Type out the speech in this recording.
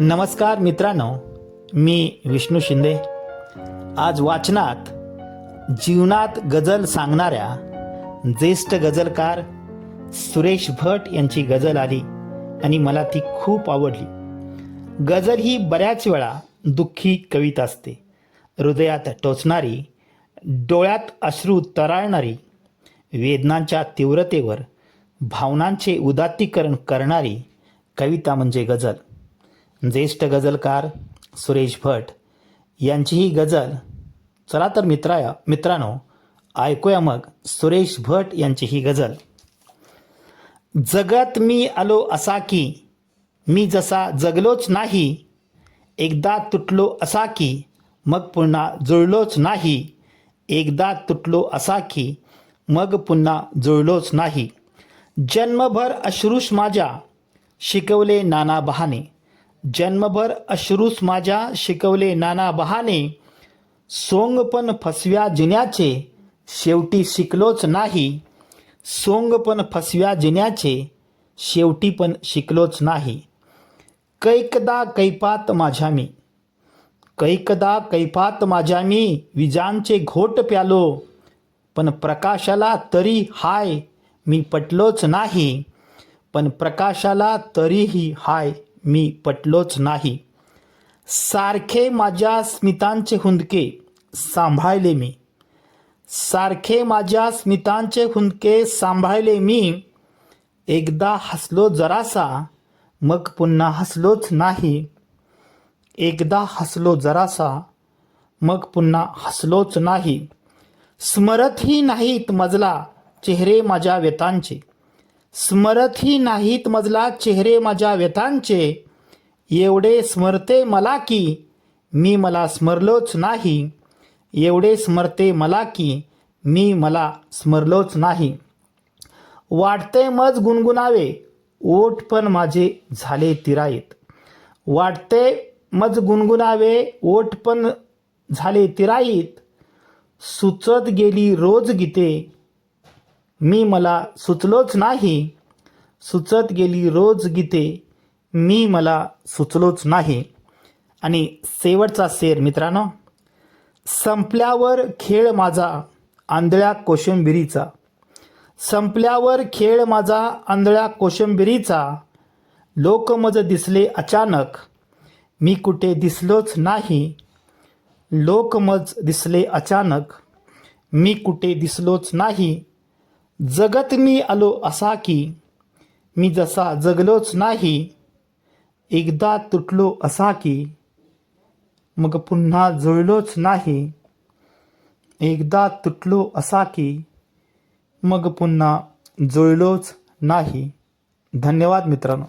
नमस्कार मित्रांनो, मी विष्णू शिंदे। आज वाचनात जीवनात गझल सांगणाऱ्या ज्येष्ठ गझलकार सुरेश भट यांची गझल आली आणि मला ती खूप आवडली। गझल ही बऱ्याच वेळा दुःखी कविता असते, हृदयात टोचणारी, डोळ्यात अश्रू तराळणारी, वेदनांच्या तीव्रतेवर भावनांचे उदात्तीकरण करणारी कविता म्हणजे गझल। ज्येष्ठ गझलकार सुरेश भट यांची ही गझल। चला तर मित्रांनो ऐकूया मग सुरेश भट यांची ही गझल। जगत मी आलो असा की मी जसा जगलोच नाही, एकदा तुटलो असा की मग पुन्हा जुळलोच नाही, एकदा तुटलो असा की मग पुन्हा जुळलोच नाही। जन्मभर अश्रूस माझ्या शिकवले नाना बहाणे, जन्मभर अश्रूस माझ्या शिकवले नाना बहाणे, सोंग फसव्या जिन्याचे शेवटी शिकलोच नाही, सोंग फसव्या जिन्याचे शेवटी पण शिकलोच नाही। कैकदा कैपात माझ्या मी, कैकदा कैपात माझ्या मी विजांचे घोट प्यालो, पण प्रकाशाला तरी हाय मी पटलोच नाही, पण प्रकाशाला तरीही हाय मी पटलोच नाही। सारखे माझ्या स्मितांचे हुंदके सांभाळले मी, सारखे माझ्या स्मितांचे हुंदके सांभाळले मी, एकदा हसलो जरासा मग पुन्हा हसलोच नाही, एकदा हसलो जरासा मग पुन्हा हसलोच नाही। स्मरतही नाहीत मजला चेहरे माझ्या व्यथांचे, स्मरतही नाहीत मजला चेहरे माझ्या व्यथांचे, एवढे स्मरते मला की मी मला स्मरलोच नाही, एवढे स्मरते मला की मी मला स्मरलोच नाही। वाटते मज गुणगुणावे ओठ पण माझे झाले तिराईत, वाटते मज गुणगुणावे ओठ पण झाले तिराईत, सुचत गेली रोज गीते मी मला सुचलोच नाही, सुचत गेली रोज गीते मी मला सुचलोच नाही। आणि शेवटचा शेर मित्रांनो, संपल्यावर खेळ माझा आंधळ्या कोशिंबिरीचा, संपल्यावर खेळ माझा आंधळ्या कोशिंबिरीचा, लोकमज दिसले अचानक मी कुठे दिसलोच नाही, लोकमज दिसले अचानक मी कुठे दिसलोच नाही। जगत मी आलो असा की मी जसा जगलोच नाही, एकदा तुटलो असा की मग पुन्हा जुळलोच नाही, एकदा तुटलो असा की मग पुन्हा जुळलोच नाही। धन्यवाद मित्रांनो।